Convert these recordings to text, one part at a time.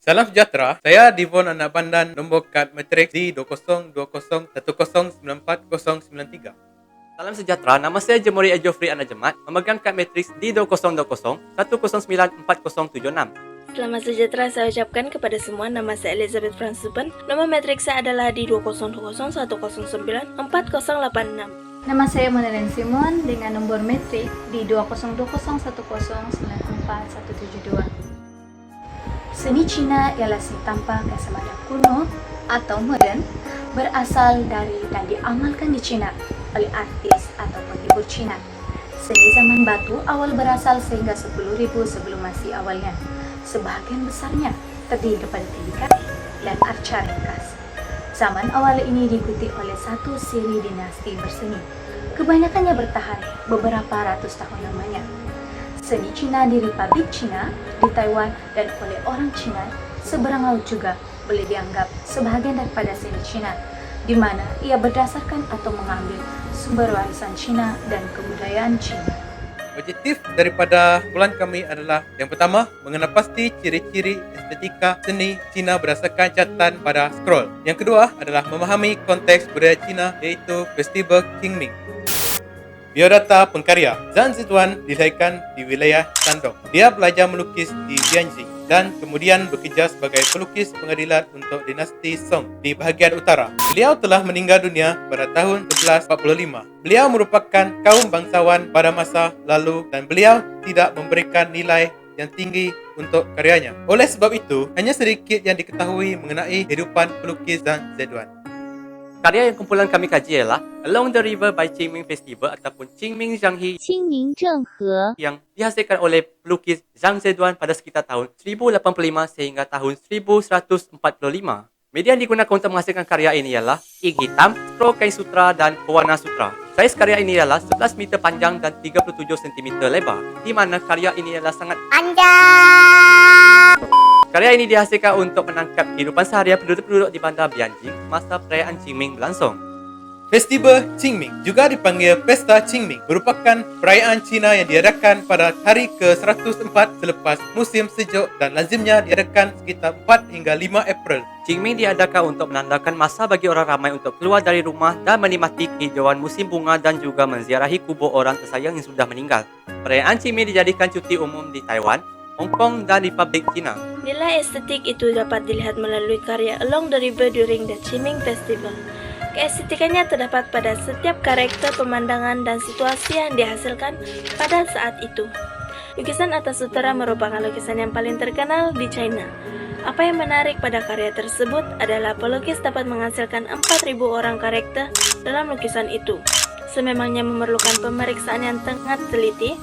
Salam sejahtera, saya Divon Anak Pandan, nombor kad matriks D202014949093. Salam sejahtera, nama saya Jemuri Ajofri Anak Jemat, memegang kad matriks D202010144076. Selamat sejahtera saya ucapkan kepada semua. Nama saya Elizabeth Fransupen. Nomor matrik saya adalah D202010144086. Nama saya Monelin Simon dengan nomor metrik di 202010144172. Seni Cina ialah seni tampah sama ada kuno atau modern, berasal dari dan diamalkan di Cina oleh artis atau penghibur Cina. Seni zaman batu awal berasal sehingga 10.000 sebelum Masih awalnya. Sebahagian besarnya terdiri daripada tembikar dan arca ringkas. Zaman awal ini diikuti oleh satu siri dinasti berseni. Kebanyakannya bertahan beberapa ratus tahun lamanya. Seni Cina di Republik Cina, di Taiwan, dan oleh orang Cina seberang laut juga boleh dianggap sebahagian daripada seni Cina, di mana ia berdasarkan atau mengambil sumber warisan Cina dan kebudayaan Cina. Objektif daripada kumpulan kami adalah yang pertama, mengenal pasti ciri-ciri estetika seni Cina berdasarkan catatan pada scroll. Yang kedua adalah memahami konteks budaya Cina, iaitu Festival Qingming. Biodata pengkarya. Zhang Zedong dilahirkan di wilayah Shandong. Dia belajar melukis di Tianjin dan kemudian bekerja sebagai pelukis pengadilan untuk dinasti Song di bahagian utara. Beliau telah meninggal dunia pada tahun 1145. Beliau merupakan kaum bangsawan pada masa lalu dan beliau tidak memberikan nilai yang tinggi untuk karyanya. Oleh sebab itu, hanya sedikit yang diketahui mengenai kehidupan pelukis Zhang Zedong. Karya yang kumpulan kami kaji ialah Along the River by Qingming Festival ataupun Qingming Zhanghe 清明正和 yang dihasilkan oleh pelukis Zhang Zedong pada sekitar tahun 1085 sehingga tahun 1145. Media yang digunakan untuk menghasilkan karya ini ialah ink hitam, scroll kain sutra dan pewarna sutra. Saiz karya ini ialah 11 meter panjang dan 37 cm lebar, di mana karya ini ialah sangat panjang. Karya ini dihasilkan untuk menangkap kehidupan seharian penduduk-penduduk di bandar Bianjing masa perayaan Qingming berlangsung. Festival Qingming, juga dipanggil Pesta Qingming, merupakan perayaan Cina yang diadakan pada hari ke-104 selepas musim sejuk dan lazimnya diadakan sekitar 4 hingga 5 April. Qingming diadakan untuk menandakan masa bagi orang ramai untuk keluar dari rumah dan menikmati kehijauan musim bunga dan juga menziarahi kubur orang tersayang yang sudah meninggal. Perayaan Qingming dijadikan cuti umum di Taiwan, Hong Kong dan Republik China. Nilai estetik itu dapat dilihat melalui karya Along the River during the Qingming Festival. Keestetikannya terdapat pada setiap karakter pemandangan dan situasi yang dihasilkan pada saat itu. Lukisan atas sutera merupakan lukisan yang paling terkenal di China. Apa yang menarik pada karya tersebut adalah pelukis dapat menghasilkan 4.000 orang karakter dalam lukisan itu. Sememangnya memerlukan pemeriksaan yang sangat teliti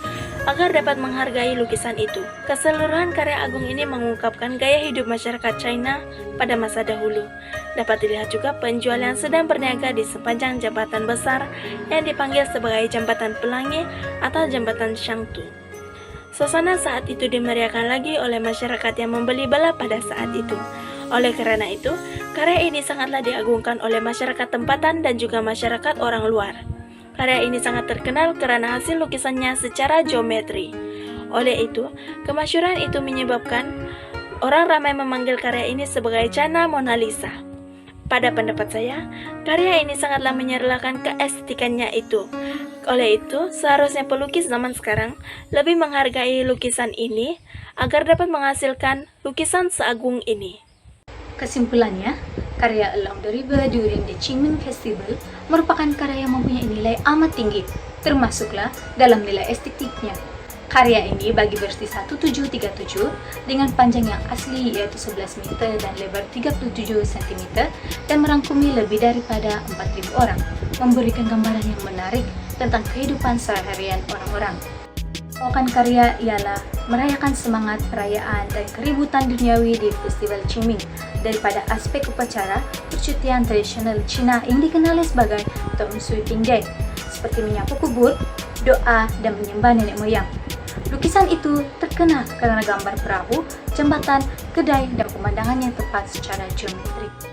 agar dapat menghargai lukisan itu. Keseluruhan karya agung ini mengungkapkan gaya hidup masyarakat China pada masa dahulu. Dapat dilihat juga penjual yang sedang berniaga di sepanjang jembatan besar yang dipanggil sebagai Jembatan Pelangi atau Jembatan Shangtu. Suasana saat itu dimeriahkan lagi oleh masyarakat yang membeli bala pada saat itu. Oleh karena itu, karya ini sangatlah diagungkan oleh masyarakat tempatan dan juga masyarakat orang luar. Karya ini sangat terkenal karena hasil lukisannya secara geometri. Oleh itu, kemasyhuran itu menyebabkan orang ramai memanggil karya ini sebagai China Mona Lisa. Pada pendapat saya, karya ini sangatlah menyerlakan keestetikannya itu. Oleh itu, seharusnya pelukis zaman sekarang lebih menghargai lukisan ini agar dapat menghasilkan lukisan seagung ini. Kesimpulannya, karya Along the River during the Qingming Festival merupakan karya yang mempunyai nilai amat tinggi, termasuklah dalam nilai estetiknya. Karya ini bagi versi 1737 dengan panjang yang asli yaitu 11 meter dan lebar 37 cm dan merangkumi lebih daripada 4.000 orang, memberikan gambaran yang menarik tentang kehidupan seharian orang-orang. Pokok karya ialah merayakan semangat perayaan dan keributan duniawi di Festival Qingming daripada aspek upacara percutian tradisional Cina yang dikenali sebagai Tomb Sweeping Day, seperti menyapu kubur, doa, dan menyembah nenek moyang. Lukisan itu terkenal karena gambar perahu, jembatan, kedai, dan pemandangan yang tepat secara geometrik.